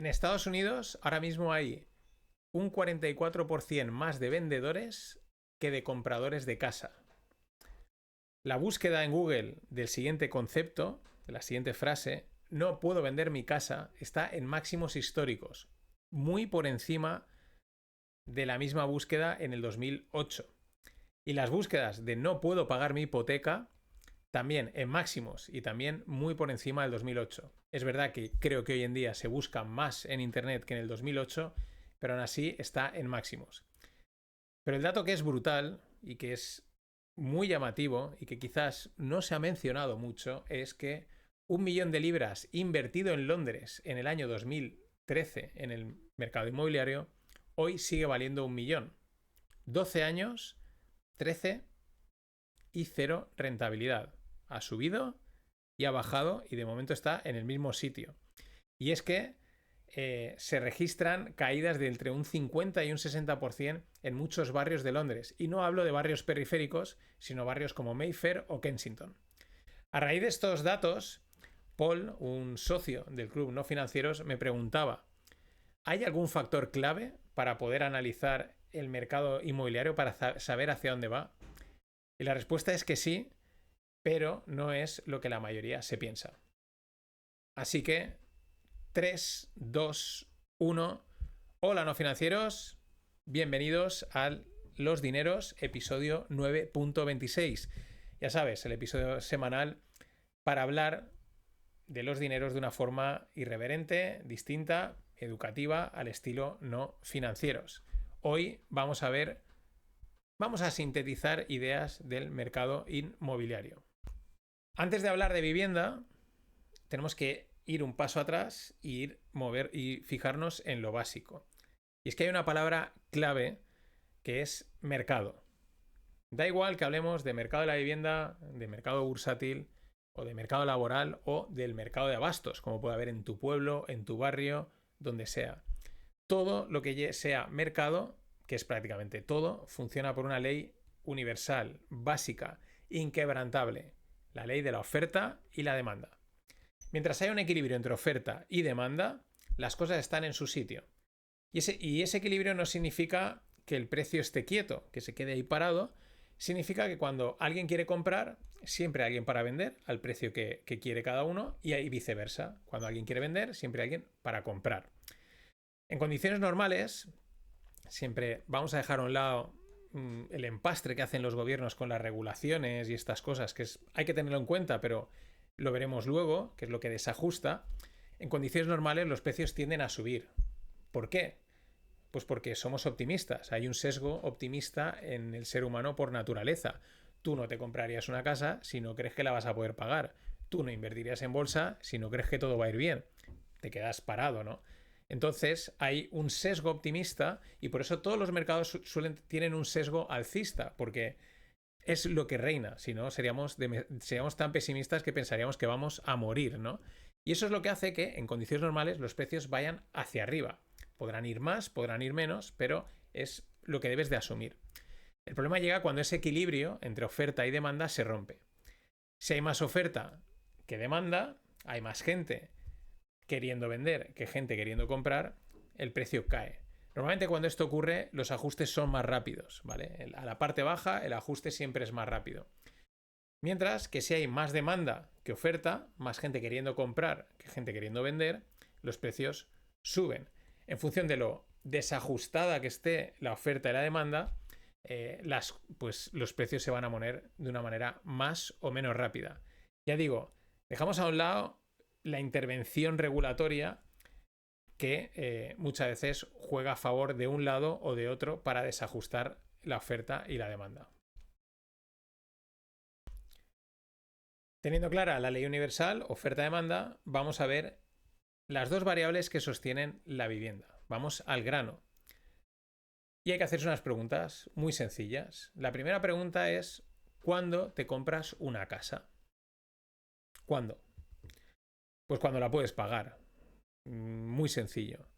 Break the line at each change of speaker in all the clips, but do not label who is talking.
En Estados Unidos ahora mismo hay un 44% más de vendedores que de compradores de casa. La búsqueda en Google del siguiente concepto, de la siguiente frase, no puedo vender mi casa, está en máximos históricos, muy por encima de la misma búsqueda en el 2008. Y las búsquedas de no puedo pagar mi hipoteca también en máximos y también muy por encima del 2008. Es verdad que creo que hoy en día se busca más en Internet que en el 2008, pero aún así está en máximos. Pero el dato que es brutal y que es muy llamativo y que quizás no se ha mencionado mucho es que 1 millón de libras invertido en Londres en el año 2013 en el mercado inmobiliario hoy sigue valiendo 1 millón. 12 años, 13 y 0 rentabilidad. Ha subido y ha bajado y de momento está en el mismo sitio. Y es que se registran caídas de entre un 50 y un 60% en muchos barrios de Londres. Y no hablo de barrios periféricos, sino barrios como Mayfair o Kensington. A raíz de estos datos, Paul, un socio del Club No Financieros, me preguntaba, ¿hay algún factor clave para poder analizar el mercado inmobiliario para saber hacia dónde va? Y la respuesta es que sí, pero no es lo que la mayoría se piensa. Así que 3, 2, 1. Hola no financieros, bienvenidos a Los Dineros, episodio 9.26. Ya sabes, el episodio semanal para hablar de los dineros de una forma irreverente, distinta, educativa, al estilo no financieros. Hoy vamos a sintetizar ideas del mercado inmobiliario. Antes de hablar de vivienda, tenemos que ir un paso atrás y mover y fijarnos en lo básico. Y es que hay una palabra clave que es mercado. Da igual que hablemos de mercado de la vivienda, de mercado bursátil o de mercado laboral o del mercado de abastos, como puede haber en tu pueblo, en tu barrio, donde sea. Todo lo que sea mercado, que es prácticamente todo, funciona por una ley universal, básica, inquebrantable, la ley de la oferta y la demanda. Mientras haya un equilibrio entre oferta y demanda, las cosas están en su sitio. Y ese equilibrio no significa que el precio esté quieto, que se quede ahí parado. Significa que cuando alguien quiere comprar, siempre hay alguien para vender al precio que quiere cada uno y viceversa. Cuando alguien quiere vender, siempre hay alguien para comprar. En condiciones normales, siempre vamos a dejar a un lado el empastre que hacen los gobiernos con las regulaciones y estas cosas, que hay que tenerlo en cuenta, pero lo veremos luego, que es lo que desajusta. En condiciones normales los precios tienden a subir. ¿Por qué? Pues porque somos optimistas. Hay un sesgo optimista en el ser humano por naturaleza. Tú no te comprarías una casa si no crees que la vas a poder pagar. Tú no invertirías en bolsa si no crees que todo va a ir bien. Te quedas parado, ¿no? Entonces hay un sesgo optimista y por eso todos los mercados tienen un sesgo alcista, porque es lo que reina. Si no, seríamos tan pesimistas que pensaríamos que vamos a morir, ¿no? Y eso es lo que hace que en condiciones normales los precios vayan hacia arriba. Podrán ir más, podrán ir menos, pero es lo que debes de asumir. El problema llega cuando ese equilibrio entre oferta y demanda se rompe. Si hay más oferta que demanda, hay más gente queriendo vender que gente queriendo comprar, el precio cae. Normalmente cuando esto ocurre, los ajustes son más rápidos, ¿vale? A la parte baja, el ajuste siempre es más rápido. Mientras que si hay más demanda que oferta, más gente queriendo comprar que gente queriendo vender, los precios suben. En función de lo desajustada que esté la oferta y la demanda, los precios se van a poner de una manera más o menos rápida. Ya digo, dejamos a un lado la intervención regulatoria que muchas veces juega a favor de un lado o de otro para desajustar la oferta y la demanda. Teniendo clara la ley universal, oferta-demanda, vamos a ver las dos variables que sostienen la vivienda. Vamos al grano. Y hay que hacerse unas preguntas muy sencillas. La primera pregunta es, ¿cuándo te compras una casa? ¿Cuándo? Pues cuando la puedes pagar. Muy sencillo.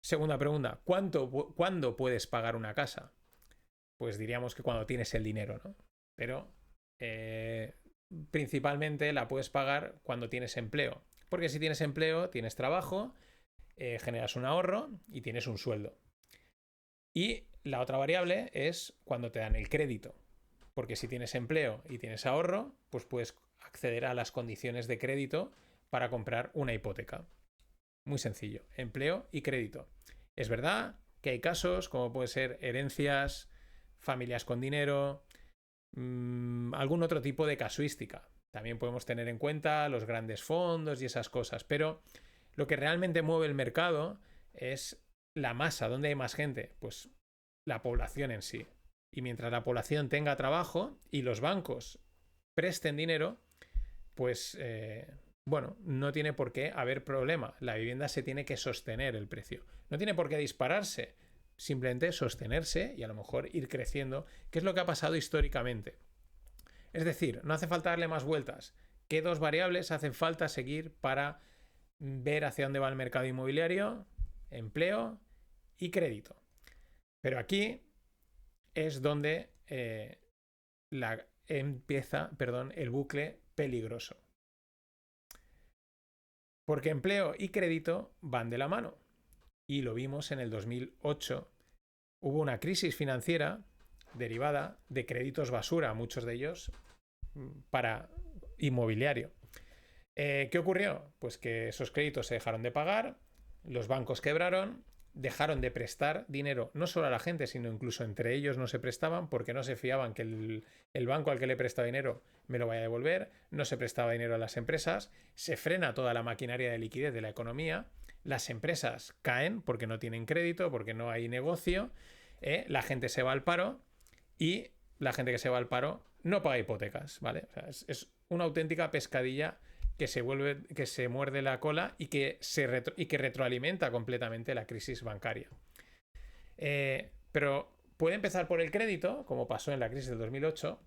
Segunda pregunta, ¿cuándo puedes pagar una casa? Pues diríamos que cuando tienes el dinero, ¿no? Pero principalmente la puedes pagar cuando tienes empleo. Porque si tienes empleo, tienes trabajo generas un ahorro y tienes un sueldo. Y la otra variable es cuando te dan el crédito. Porque si tienes empleo y tienes ahorro, pues puedes acceder a las condiciones de crédito para comprar una hipoteca. Muy sencillo, empleo y crédito. Es verdad que hay casos como puede ser herencias, familias con dinero, algún otro tipo de casuística. También podemos tener en cuenta los grandes fondos y esas cosas, pero lo que realmente mueve el mercado es la masa. ¿Dónde hay más gente? Pues la población en sí. Y mientras la población tenga trabajo y los bancos presten dinero, pues bueno, no tiene por qué haber problema. La vivienda se tiene que sostener el precio. No tiene por qué dispararse, simplemente sostenerse y a lo mejor ir creciendo, que es lo que ha pasado históricamente. Es decir, no hace falta darle más vueltas. ¿Qué dos variables hacen falta seguir para ver hacia dónde va el mercado inmobiliario? Empleo y crédito. Pero aquí es donde empieza el bucle peligroso. Porque empleo y crédito van de la mano. Y lo vimos en el 2008. Hubo una crisis financiera derivada de créditos basura, muchos de ellos para inmobiliario. ¿Qué ocurrió? Pues que esos créditos se dejaron de pagar, los bancos quebraron, dejaron de prestar dinero no solo a la gente, sino incluso entre ellos no se prestaban porque no se fiaban que el banco al que le presta dinero me lo vaya a devolver, no se prestaba dinero a las empresas, se frena toda la maquinaria de liquidez de la economía, las empresas caen porque no tienen crédito, porque no hay negocio, la gente se va al paro y la gente que se va al paro no paga hipotecas, ¿vale? O sea, es una auténtica pescadilla que se muerde la cola y que retroalimenta completamente la crisis bancaria. Pero puede empezar por el crédito, como pasó en la crisis del 2008,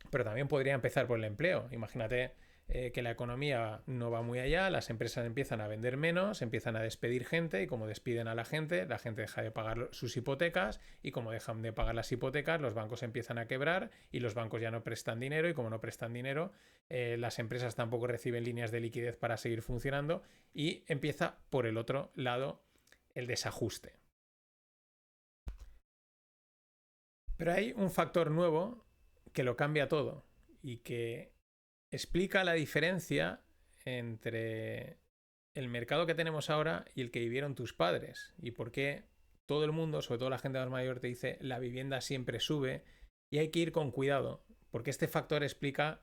pero también podría empezar por el empleo. Imagínate que la economía no va muy allá, las empresas empiezan a vender menos, empiezan a despedir gente y como despiden a la gente deja de pagar sus hipotecas y como dejan de pagar las hipotecas, los bancos empiezan a quebrar y los bancos ya no prestan dinero y como no prestan dinero, las empresas tampoco reciben líneas de liquidez para seguir funcionando y empieza por el otro lado el desajuste. Pero hay un factor nuevo que lo cambia todo y que explica la diferencia entre el mercado que tenemos ahora y el que vivieron tus padres y por qué todo el mundo, sobre todo la gente más mayor, te dice la vivienda siempre sube y hay que ir con cuidado porque este factor explica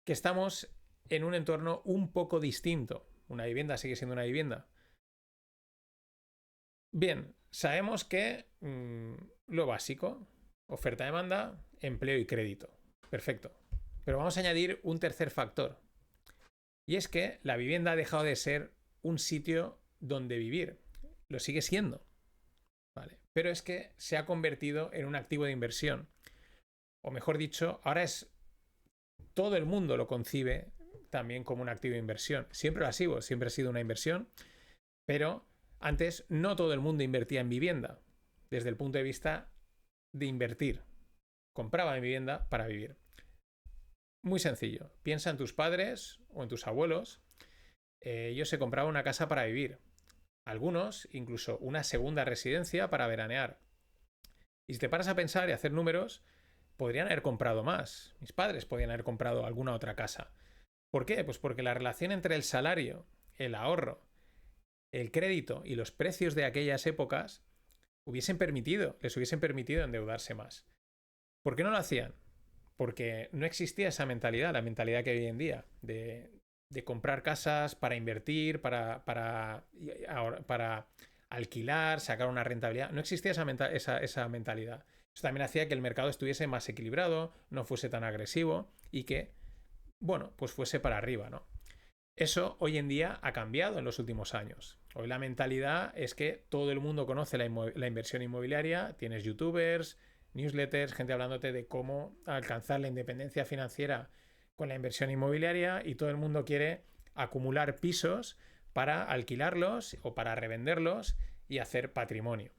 que estamos en un entorno un poco distinto. Una vivienda sigue siendo una vivienda. Bien, sabemos que lo básico, oferta-demanda, empleo y crédito. Perfecto. Pero vamos a añadir un tercer factor. Y es que la vivienda ha dejado de ser un sitio donde vivir. Lo sigue siendo. ¿Vale? Pero es que se ha convertido en un activo de inversión. O mejor dicho, ahora todo el mundo lo concibe también como un activo de inversión. Siempre lo ha sido, siempre ha sido una inversión. Pero antes no todo el mundo invertía en vivienda. Desde el punto de vista de invertir. Compraba en vivienda para vivir. Muy sencillo. Piensa en tus padres o en tus abuelos. Ellos se compraban una casa para vivir. Algunos, incluso una segunda residencia para veranear. Y si te paras a pensar y a hacer números, podrían haber comprado más. Mis padres podrían haber comprado alguna otra casa. ¿Por qué? Pues porque la relación entre el salario, el ahorro, el crédito y los precios de aquellas épocas les hubiesen permitido endeudarse más. ¿Por qué no lo hacían? Porque no existía esa mentalidad, la mentalidad que hay hoy en día, de comprar casas para invertir, para alquilar, sacar una rentabilidad. No existía esa mentalidad. Eso también hacía que el mercado estuviese más equilibrado, no fuese tan agresivo y que, bueno, pues fuese para arriba, ¿no? Eso hoy en día ha cambiado en los últimos años. Hoy la mentalidad es que todo el mundo conoce la inversión inmobiliaria, tienes youtubers, newsletters, gente hablándote de cómo alcanzar la independencia financiera con la inversión inmobiliaria y todo el mundo quiere acumular pisos para alquilarlos o para revenderlos y hacer patrimonio.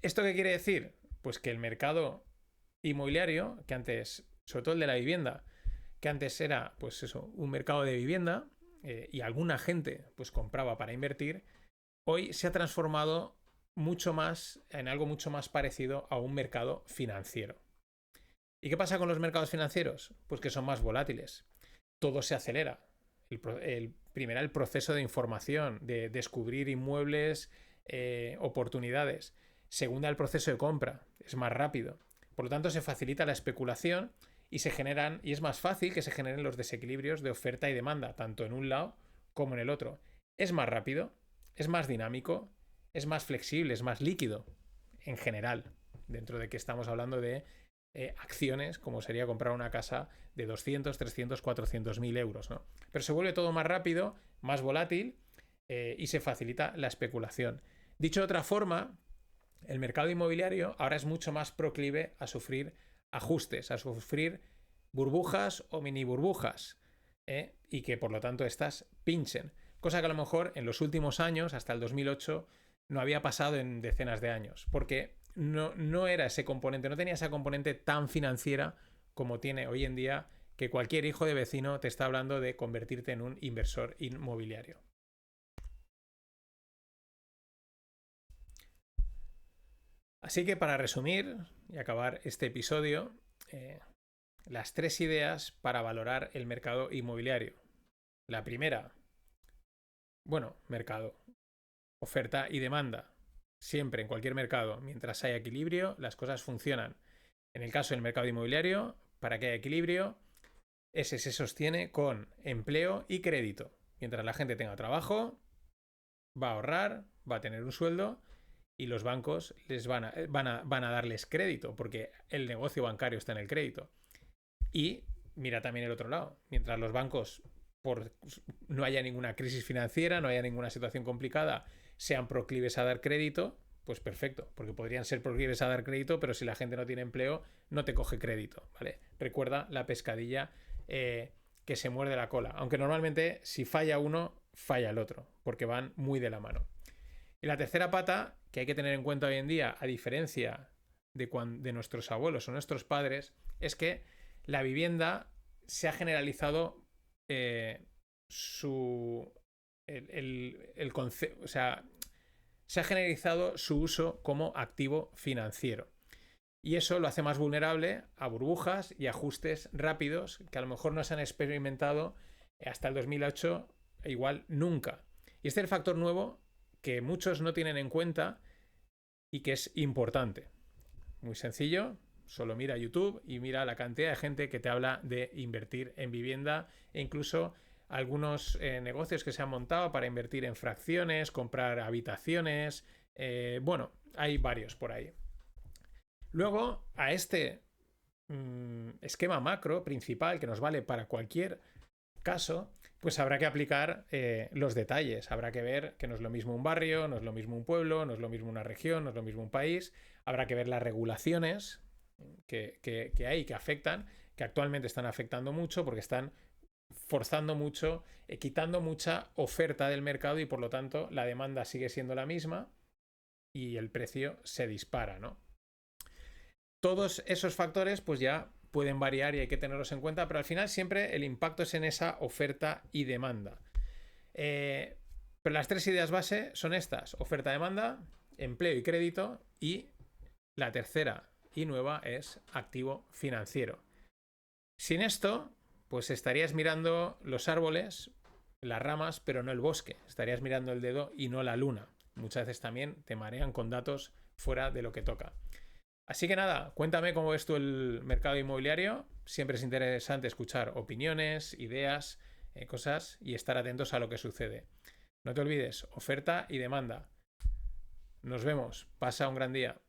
¿Esto qué quiere decir? Pues que el mercado inmobiliario, que antes, sobre todo el de la vivienda, que antes era, pues eso, un mercado de vivienda, y alguna gente pues compraba para invertir, hoy se ha transformado mucho más en algo mucho más parecido a un mercado financiero. ¿Y qué pasa con los mercados financieros? Pues que son más volátiles. Todo se acelera. Primero, el proceso de información, de descubrir inmuebles, oportunidades. Segunda, el proceso de compra. Es más rápido. Por lo tanto, se facilita la especulación y es más fácil que se generen los desequilibrios de oferta y demanda, tanto en un lado como en el otro. Es más rápido, es más dinámico, es más flexible, es más líquido, en general, dentro de que estamos hablando de acciones, como sería comprar una casa de 200, 300, 400 mil euros, ¿no? Pero se vuelve todo más rápido, más volátil y se facilita la especulación. Dicho de otra forma, el mercado inmobiliario ahora es mucho más proclive a sufrir ajustes, a sufrir burbujas o mini burbujas, y que por lo tanto estas pinchen. Cosa que a lo mejor en los últimos años, hasta el 2008, no había pasado en decenas de años, porque no era ese componente, no tenía esa componente tan financiera como tiene hoy en día, que cualquier hijo de vecino te está hablando de convertirte en un inversor inmobiliario. Así que para resumir y acabar este episodio, las 3 ideas para valorar el mercado inmobiliario. La primera, mercado, oferta y demanda. Siempre en cualquier mercado, mientras haya equilibrio, las cosas funcionan. En el caso del mercado inmobiliario, para que haya equilibrio, ese se sostiene con empleo y crédito. Mientras la gente tenga trabajo, va a ahorrar, va a tener un sueldo y los bancos les van a darles crédito, porque el negocio bancario está en el crédito. Y mira también el otro lado. Mientras los bancos, no haya ninguna crisis financiera, no haya ninguna situación complicada, sean proclives a dar crédito, pues perfecto, porque podrían ser proclives a dar crédito, pero si la gente no tiene empleo, no te coge crédito, ¿vale? Recuerda la pescadilla que se muerde la cola. Aunque normalmente si falla uno, falla el otro, porque van muy de la mano. Y la tercera pata, que hay que tener en cuenta hoy en día, a diferencia de nuestros abuelos o nuestros padres, es que la vivienda se ha generalizado se ha generalizado su uso como activo financiero. Y eso lo hace más vulnerable a burbujas y ajustes rápidos que a lo mejor no se han experimentado hasta el 2008, igual nunca. Y este es el factor nuevo que muchos no tienen en cuenta y que es importante. Muy sencillo, solo mira YouTube y mira la cantidad de gente que te habla de invertir en vivienda e incluso algunos negocios que se han montado para invertir en fracciones, comprar habitaciones. Hay varios por ahí. Luego, a este esquema macro principal que nos vale para cualquier caso, pues habrá que aplicar los detalles. Habrá que ver que no es lo mismo un barrio, no es lo mismo un pueblo, no es lo mismo una región, no es lo mismo un país. Habrá que ver las regulaciones que hay, que afectan, que actualmente están afectando mucho porque están forzando mucho, quitando mucha oferta del mercado y por lo tanto la demanda sigue siendo la misma y el precio se dispara, ¿no? Todos esos factores pues ya pueden variar y hay que tenerlos en cuenta, pero al final siempre el impacto es en esa oferta y demanda. Pero las 3 ideas base son estas: oferta-demanda, empleo y crédito, y la tercera y nueva es activo financiero. Sin esto, pues estarías mirando los árboles, las ramas, pero no el bosque. Estarías mirando el dedo y no la luna. Muchas veces también te marean con datos fuera de lo que toca. Así que nada, cuéntame cómo ves tú el mercado inmobiliario. Siempre es interesante escuchar opiniones, ideas, cosas y estar atentos a lo que sucede. No te olvides, oferta y demanda. Nos vemos. Pasa un gran día.